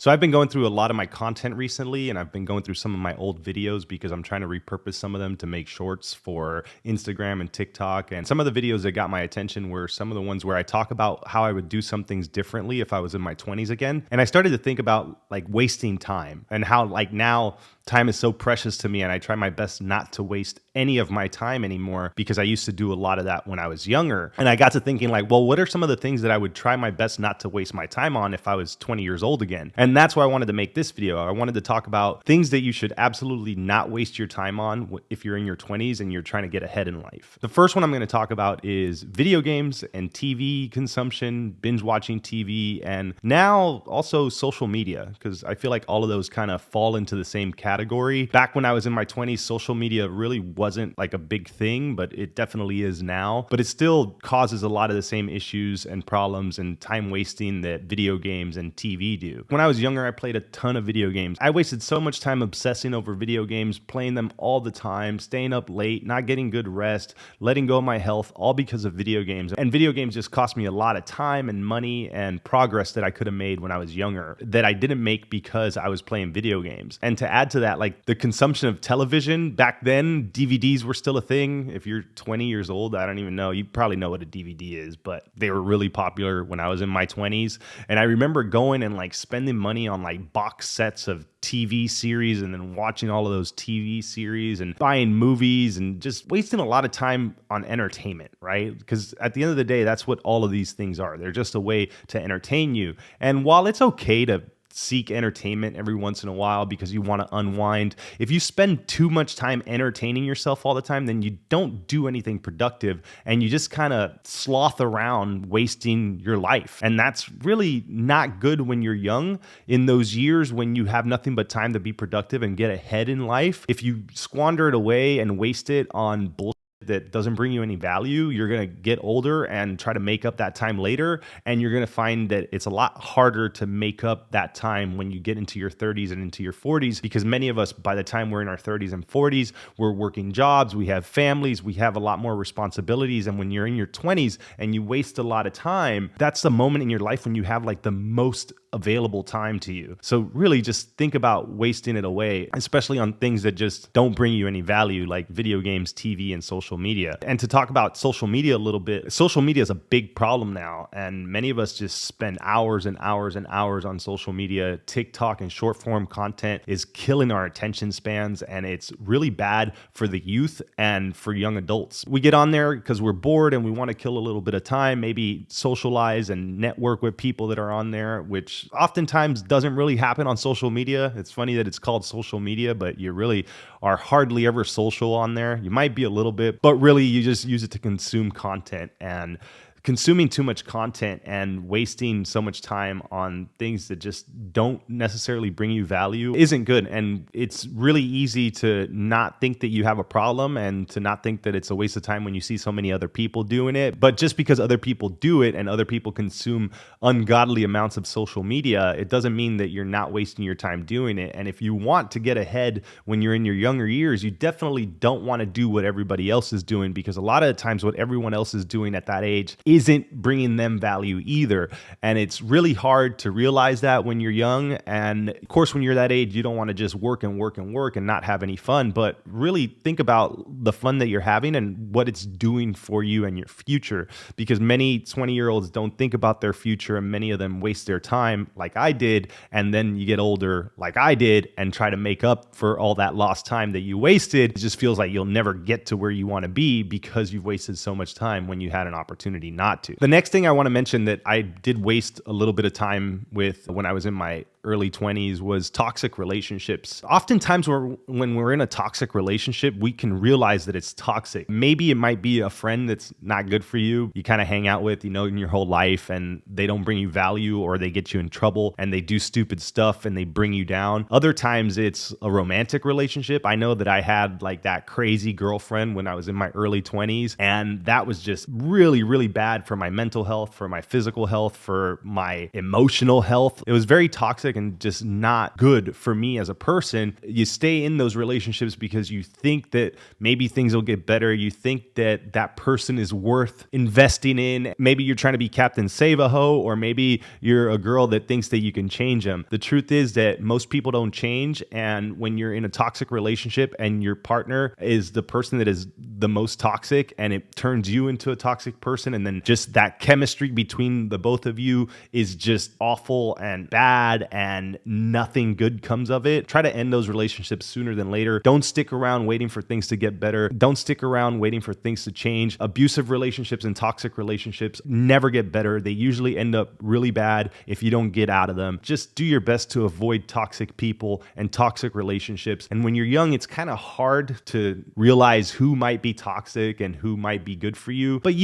So I've been going through a lot of my content recently, and I've been going through some of my old videos because I'm trying to repurpose some of them to make shorts for Instagram and TikTok. And some of the videos that got my attention were some of the ones where I talk about how I would do some things differently if I was in my 20s again. And I started to think about like wasting time and how like now time is so precious to me, and I try my best not to waste any of my time anymore because I used to do a lot of that when I was younger. And I got to thinking like, well, what are some of the things that I would try my best not to waste my time on if I was 20 years old again? And that's why I wanted to make this video. I wanted to talk about things that you should absolutely not waste your time on if you're in your 20s and you're trying to get ahead in life. The first one I'm going to talk about is video games and TV consumption, binge watching TV, and now also social media, because I feel like all of those kind of fall into the same category. Back when I was in my 20s, social media really wasn't like a big thing, but it definitely is now. But it still causes a lot of the same issues and problems and time wasting that video games and TV do. When I was younger, I played a ton of video games. I wasted so much time obsessing over video games, playing them all the time, staying up late, not getting good rest, letting go of my health, all because of video games. And video games just cost me a lot of time and money and progress that I could have made when I was younger that I didn't make because I was playing video games. And to add to that, like the consumption of television back then, DVDs were still a thing. If you're 20 years old, I don't even know, you probably know what a DVD is, but they were really popular when I was in my 20s. And I remember going and like spending money on like box sets of TV series and then watching all of those TV series and buying movies and just wasting a lot of time on entertainment, right? Because at the end of the day, that's what all of these things are. They're just a way to entertain you. And while it's okay to seek entertainment every once in a while because you want to unwind, if you spend too much time entertaining yourself all the time, then you don't do anything productive and you just kind of sloth around wasting your life. And that's really not good when you're young. In those years when you have nothing but time to be productive and get ahead in life, if you squander it away and waste it on bullshit that doesn't bring you any value, you're going to get older and try to make up that time later. And you're going to find that it's a lot harder to make up that time when you get into your 30s and into your 40s, because many of us, by the time we're in our 30s and 40s, we're working jobs, we have families, we have a lot more responsibilities. And when you're in your 20s and you waste a lot of time, that's the moment in your life when you have like the most available time to you. So really just think about wasting it away, especially on things that just don't bring you any value, like video games, TV, and social media. And to talk about social media a little bit, social media is a big problem now. And many of us just spend hours and hours and hours on social media. TikTok and short form content is killing our attention spans, and it's really bad for the youth and for young adults. We get on there because we're bored and we want to kill a little bit of time, maybe socialize and network with people that are on there, which oftentimes doesn't really happen on social media. It's funny that it's called social media, but you really are hardly ever social on there. You might be a little bit, but really you just use it to consume content. And consuming too much content and wasting so much time on things that just don't necessarily bring you value isn't good. And it's really easy to not think that you have a problem and to not think that it's a waste of time when you see so many other people doing it. But just because other people do it and other people consume ungodly amounts of social media, it doesn't mean that you're not wasting your time doing it. And if you want to get ahead when you're in your younger years, you definitely don't want to do what everybody else is doing, because a lot of the times what everyone else is doing at that age isn't bringing them value either. And it's really hard to realize that when you're young. And of course, when you're that age, you don't want to just work and work and work and not have any fun, but really think about the fun that you're having and what it's doing for you and your future. Because many 20-year-olds don't think about their future, and many of them waste their time like I did. And then you get older like I did and try to make up for all that lost time that you wasted. It just feels like you'll never get to where you want to be because you've wasted so much time when you had an opportunity not to. The next thing I want to mention that I did waste a little bit of time with when I was in my early 20s was toxic relationships. Oftentimes when we're in a toxic relationship, we can realize that it's toxic. Maybe it might be a friend that's not good for you. You kind of hang out with, in your whole life, and they don't bring you value, or they get you in trouble and they do stupid stuff and they bring you down. Other times it's a romantic relationship. I know that I had like that crazy girlfriend when I was in my early 20s, and that was just really, really bad bad for my mental health, for my physical health, for my emotional health. It was very toxic and just not good for me as a person. You stay in those relationships because you think that maybe things will get better. You think that that person is worth investing in. Maybe you're trying to be Captain Save-A-Ho, or maybe you're a girl that thinks that you can change them. The truth is that most people don't change. And when you're in a toxic relationship and your partner is the person that is the most toxic, and it turns you into a toxic person, and then just that chemistry between the both of you is just awful and bad, and nothing good comes of it, try to end those relationships sooner than later. Don't stick around waiting for things to get better. Don't stick around waiting for things to change. Abusive relationships and toxic relationships never get better. They usually end up really bad if you don't get out of them. Just do your best to avoid toxic people and toxic relationships. And when you're young, it's kind of hard to realize who might be toxic and who might be good for you. But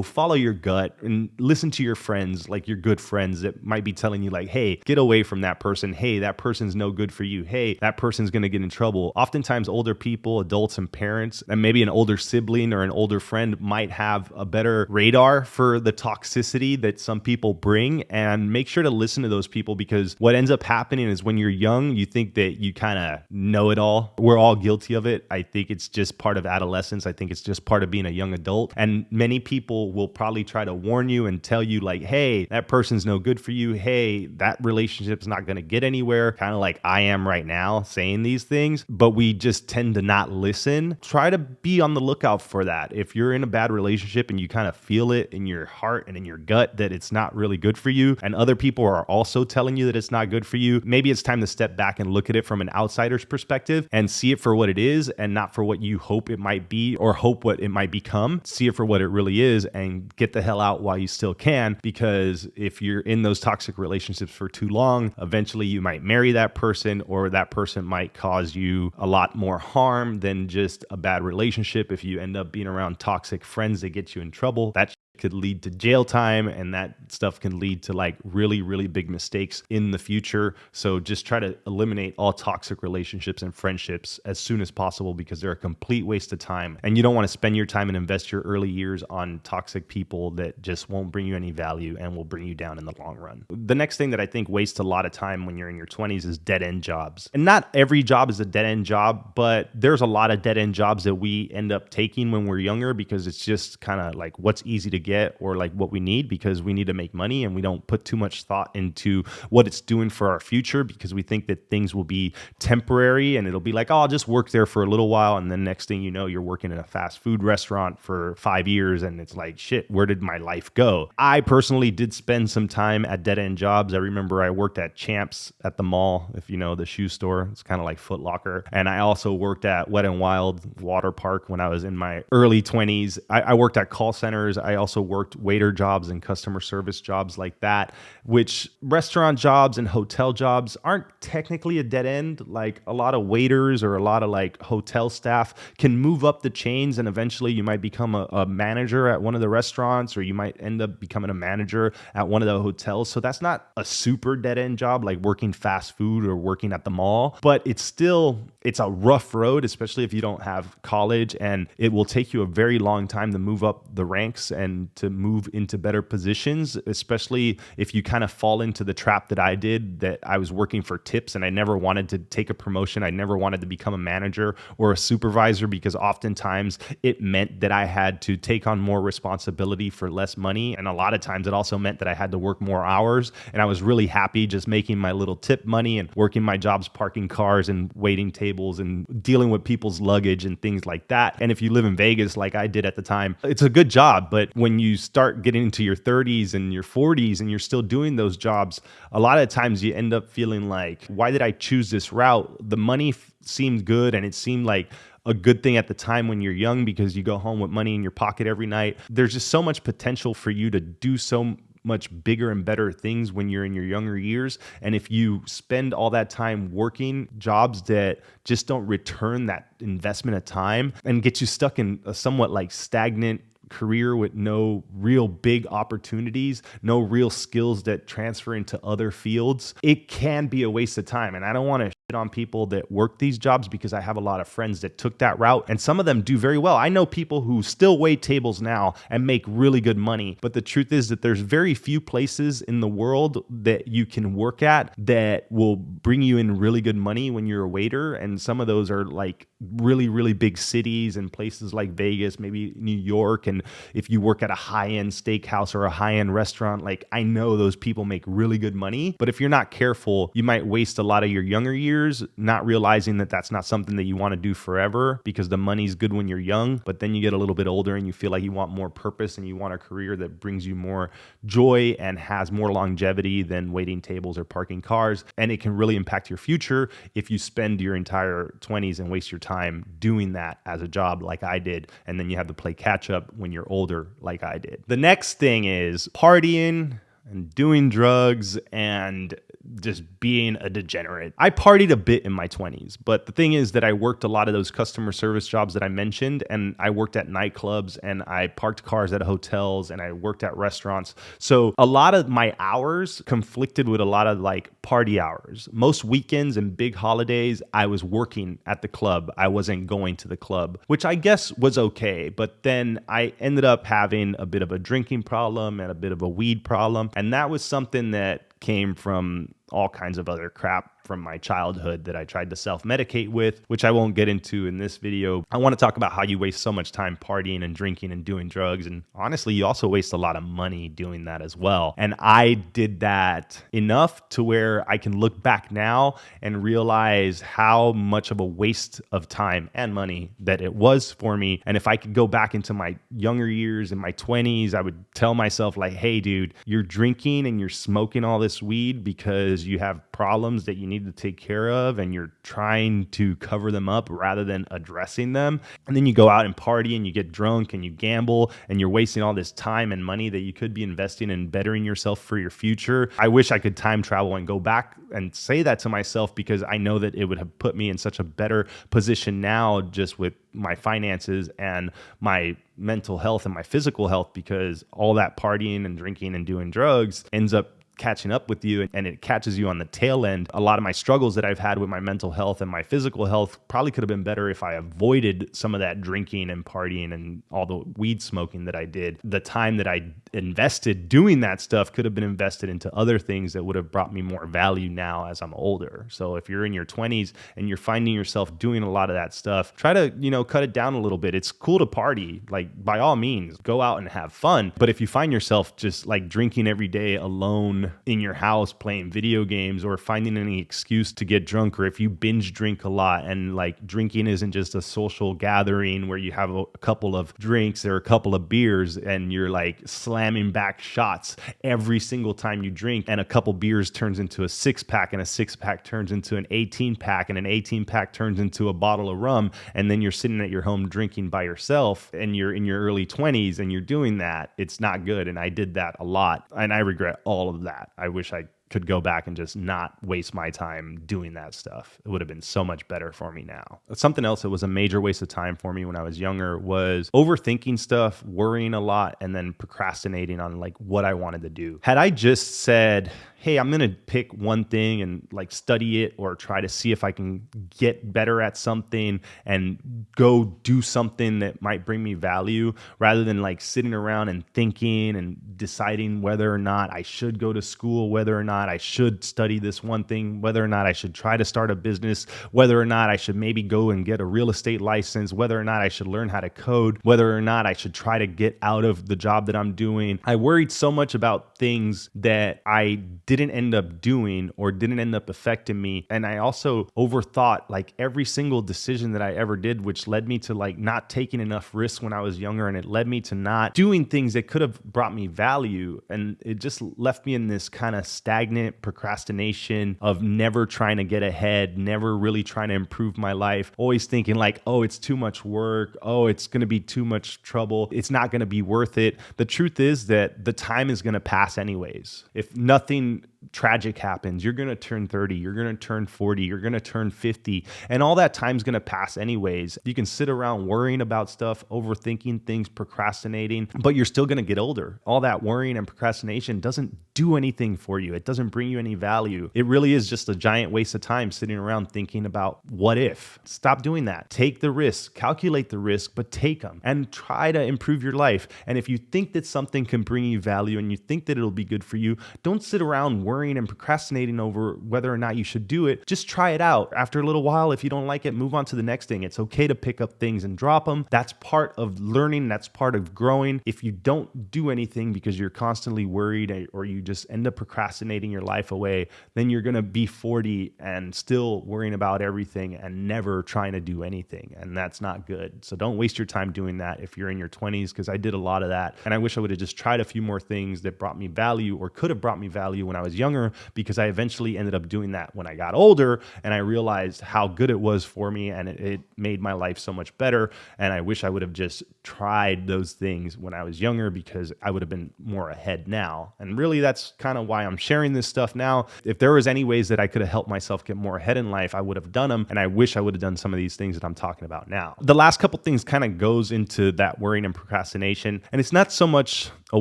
follow your gut and listen to your friends, like your good friends that might be telling you like, hey, get away from that person. Hey, that person's no good for you. Hey, that person's going to get in trouble. Oftentimes older people, adults and parents, and maybe an older sibling or an older friend might have a better radar for the toxicity that some people bring, and make sure to listen to those people, because what ends up happening is when you're young, you think that you kind of know it all. We're all guilty of it. I think it's just part of adolescence. I think it's just part of being a young adult. And many people will probably try to warn you and tell you like, hey, that person's no good for you. Hey, that relationship's not going to get anywhere. Kind of like I am right now saying these things, but we just tend to not listen. Try to be on the lookout for that. If you're in a bad relationship and you kind of feel it in your heart and in your gut that it's not really good for you, and other people are also telling you that it's not good for you, maybe it's time to step back and look at it from an outsider's perspective and see it for what it is, and not for what you hope it might be or hope what it might become. See it for what it really is and get the hell out while you still can, because if you're in those toxic relationships for too long, eventually you might marry that person, or that person might cause you a lot more harm than just a bad relationship. If you end up being around toxic friends that get you in trouble, that could lead to jail time, and that stuff can lead to like really, really big mistakes in the future. So just try to eliminate all toxic relationships and friendships as soon as possible, because they're a complete waste of time. And you don't want to spend your time and invest your early years on toxic people that just won't bring you any value and will bring you down in the long run. The next thing that I think wastes a lot of time when you're in your 20s is dead-end jobs. And not every job is a dead-end job, but there's a lot of dead-end jobs that we end up taking when we're younger, because it's just kind of like what's easy to get, or like what we need, because we need to make money, and we don't put too much thought into what it's doing for our future, because we think that things will be temporary and it'll be like, oh, I'll just work there for a little while, and then next thing you know, you're working in a fast food restaurant for 5 years, and it's like, shit, where did my life go? I personally did spend some time at dead-end jobs. I remember I worked at Champs at the mall, if you know the shoe store. It's kind of like Foot Locker. And I also worked at Wet n Wild water park when I was in my early 20s. I worked at call centers. I also worked waiter jobs and customer service jobs like that, which restaurant jobs and hotel jobs aren't technically a dead end. Like a lot of waiters or a lot of like hotel staff can move up the chains, and eventually you might become a manager at one of the restaurants, or you might end up becoming a manager at one of the hotels. So that's not a super dead end job like working fast food or working at the mall, but it's a rough road, especially if you don't have college, and it will take you a very long time to move up the ranks and to move into better positions, especially if you kind of fall into the trap that I did, that I was working for tips and I never wanted to take a promotion. I never wanted to become a manager or a supervisor, because oftentimes it meant that I had to take on more responsibility for less money. And a lot of times it also meant that I had to work more hours. And I was really happy just making my little tip money and working my jobs, parking cars and waiting tables and dealing with people's luggage and things like that. And if you live in Vegas like I did at the time, it's a good job. But when you start getting into your 30s and your 40s and you're still doing those jobs, a lot of times you end up feeling like, why did I choose this route? The money seemed good, and it seemed like a good thing at the time when you're young, because you go home with money in your pocket every night. There's just so much potential for you to do so much bigger and better things when you're in your younger years. And if you spend all that time working jobs that just don't return that investment of time and get you stuck in a somewhat like stagnant career with no real big opportunities, no real skills that transfer into other fields, it can be a waste of time. And I don't want to shit on people that work these jobs because I have a lot of friends that took that route and some of them do very well. I know people who still wait tables now and make really good money. But the truth is that there's very few places in the world that you can work at that will bring you in really good money when you're a waiter. And some of those are like really, really big cities and places like Vegas, maybe New York. And if you work at a high-end steakhouse or a high-end restaurant, like I know those people make really good money. But if you're not careful, you might waste a lot of your younger years not realizing that that's not something that you want to do forever, because the money's good when you're young, but then you get a little bit older and you feel like you want more purpose and you want a career that brings you more joy and has more longevity than waiting tables or parking cars. And it can really impact your future if you spend your entire 20s and waste your time doing that as a job like I did, and then you have to play catch up when you're older like I did. The next thing is partying and doing drugs and just being a degenerate. I partied a bit in my 20s, but the thing is that I worked a lot of those customer service jobs that I mentioned, and I worked at nightclubs and I parked cars at hotels and I worked at restaurants. So a lot of my hours conflicted with a lot of like party hours. Most weekends and big holidays, I was working at the club. I wasn't going to the club, which I guess was okay. But then I ended up having a bit of a drinking problem and a bit of a weed problem. And that was something that came from all kinds of other crap from my childhood that I tried to self-medicate with, which I won't get into in this video. I want to talk about how you waste so much time partying and drinking and doing drugs. And honestly, you also waste a lot of money doing that as well. And I did that enough to where I can look back now and realize how much of a waste of time and money that it was for me. And if I could go back into my younger years in my 20s, I would tell myself like, hey, dude, you're drinking and you're smoking all this weed because you have problems that you need to take care of and you're trying to cover them up rather than addressing them. And then you go out and party and you get drunk and you gamble and you're wasting all this time and money that you could be investing in bettering yourself for your future. I wish I could time travel and go back and say that to myself, because I know that it would have put me in such a better position now just with my finances and my mental health and my physical health, because all that partying and drinking and doing drugs ends up catching up with you, and it catches you on the tail end. A lot of my struggles that I've had with my mental health and my physical health probably could have been better if I avoided some of that drinking and partying and all the weed smoking that I did. The time that I invested doing that stuff could have been invested into other things that would have brought me more value now as I'm older. So if you're in your 20s and you're finding yourself doing a lot of that stuff, try to, cut it down a little bit. It's cool to party, like by all means, go out and have fun. But if you find yourself just like drinking every day alone in your house playing video games, or finding any excuse to get drunk, or if you binge drink a lot and like drinking isn't just a social gathering where you have a couple of drinks or a couple of beers and you're like slamming back shots every single time you drink, and a couple beers turns into a 6-pack and a 6-pack turns into an 18-pack and an 18-pack turns into a bottle of rum, and then you're sitting at your home drinking by yourself and you're in your early 20s and you're doing that, it's not good. And I did that a lot and I regret all of that. I wish I could go back and just not waste my time doing that stuff. It would have been so much better for me now. Something else that was a major waste of time for me when I was younger was overthinking stuff, worrying a lot, and then procrastinating on like what I wanted to do. Had I just said, hey, I'm going to pick one thing and like study it or try to see if I can get better at something and go do something that might bring me value, rather than like sitting around and thinking and deciding whether or not I should go to school, whether or not I should study this one thing, whether or not I should try to start a business, whether or not I should maybe go and get a real estate license, whether or not I should learn how to code, whether or not I should try to get out of the job that I'm doing. I worried so much about things that I didn't end up doing or didn't end up affecting me. And I also overthought like every single decision that I ever did, which led me to like not taking enough risks when I was younger. And it led me to not doing things that could have brought me value. And it just left me in this kind of stagnant procrastination of never trying to get ahead, never really trying to improve my life, always thinking like, oh, it's too much work. Oh, it's going to be too much trouble. It's not going to be worth it. The truth is that the time is going to pass anyways. If nothing tragic happens. You're going to turn 30, you're going to turn 40, you're going to turn 50, and all that time's going to pass anyways. You can sit around worrying about stuff, overthinking things, procrastinating, but you're still going to get older. All that worrying and procrastination doesn't do anything for you. It doesn't bring you any value. It really is just a giant waste of time sitting around thinking about what if. Stop doing that. Take the risk, calculate the risk, but take them and try to improve your life. And if you think that something can bring you value and you think that it'll be good for you, don't sit around worrying and procrastinating over whether or not you should do it. Just try it out. After a little while, if you don't like it, move on to the next thing. It's okay to pick up things and drop them. That's part of learning. That's part of growing. If you don't do anything because you're constantly worried or you just end up procrastinating your life away, then you're going to be 40 and still worrying about everything and never trying to do anything. And that's not good. So don't waste your time doing that if you're in your 20s, because I did a lot of that. And I wish I would have just tried a few more things that brought me value or could have brought me value when I was younger, because I eventually ended up doing that when I got older and I realized how good it was for me, and it made my life so much better. And I wish I would have just tried those things when I was younger, because I would have been more ahead now. And really, that's kind of why I'm sharing this stuff now. If there was any ways that I could have helped myself get more ahead in life, I would have done them. And I wish I would have done some of these things that I'm talking about now. The last couple things kind of goes into that worrying and procrastination. And it's not so much a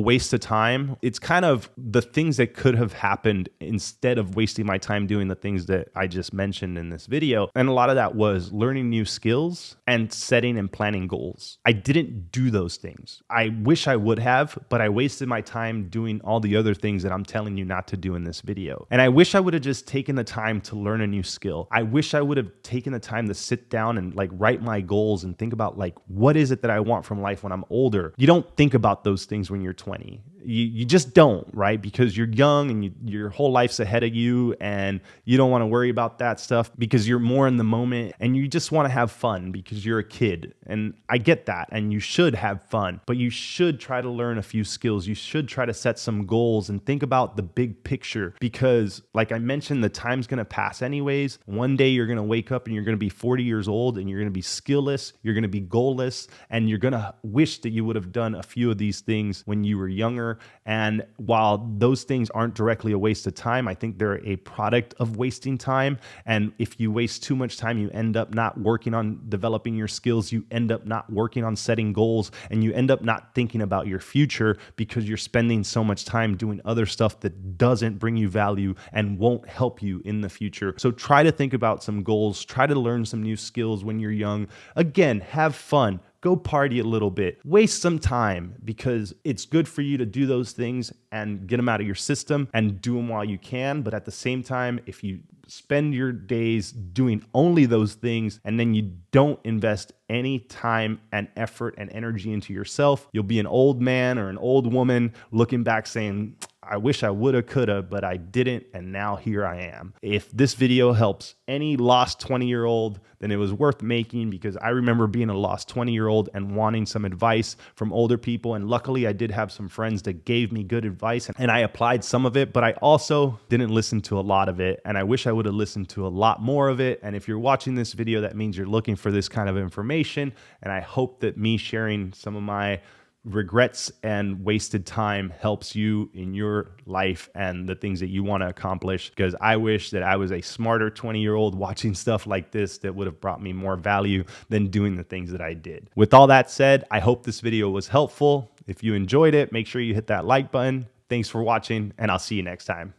waste of time. It's kind of the things that could have happened instead of wasting my time doing the things that I just mentioned in this video. And a lot of that was learning new skills and setting and planning goals. I didn't do those things. I wish I would have, but I wasted my time doing all the other things that I'm telling you not to do in this video. And I wish I would have just taken the time to learn a new skill. I wish I would have taken the time to sit down and write my goals and think about what is it that I want from life when I'm older. You don't think about those things when you're 20. You just don't, right? Because you're young and your whole life's ahead of you, and you don't want to worry about that stuff because you're more in the moment and you just want to have fun because you're a kid. And I get that, and you should have fun, but you should try to learn a few skills. You should try to set some goals and think about the big picture, because like I mentioned, the time's going to pass anyways. One day you're going to wake up and you're going to be 40 years old and you're going to be skillless, you're going to be goalless, and you're going to wish that you would have done a few of these things when you were younger. And while those things aren't directly a waste of time, I think they're a product of wasting time. And if you waste too much time, you end up not working on developing your skills. You end up not working on setting goals, and you end up not thinking about your future because you're spending so much time doing other stuff that doesn't bring you value and won't help you in the future. So try to think about some goals, try to learn some new skills when you're young. Again, have fun. Go party a little bit, waste some time, because it's good for you to do those things and get them out of your system and do them while you can. But at the same time, if you spend your days doing only those things and then you don't invest any time and effort and energy into yourself, you'll be an old man or an old woman looking back saying, I wish I woulda, coulda, but I didn't, and now here I am. If this video helps any lost 20-year-old, then it was worth making, because I remember being a lost 20-year-old and wanting some advice from older people, and luckily I did have some friends that gave me good advice, and I applied some of it, but I also didn't listen to a lot of it, and I wish I would have listened to a lot more of it. And if you're watching this video, that means you're looking for this kind of information, and I hope that me sharing some of my regrets and wasted time helps you in your life and the things that you want to accomplish, because I wish that I was a smarter 20-year-old watching stuff like this that would have brought me more value than doing the things that I did. With all that said, I hope this video was helpful. If you enjoyed it, make sure you hit that like button. Thanks for watching, and I'll see you next time.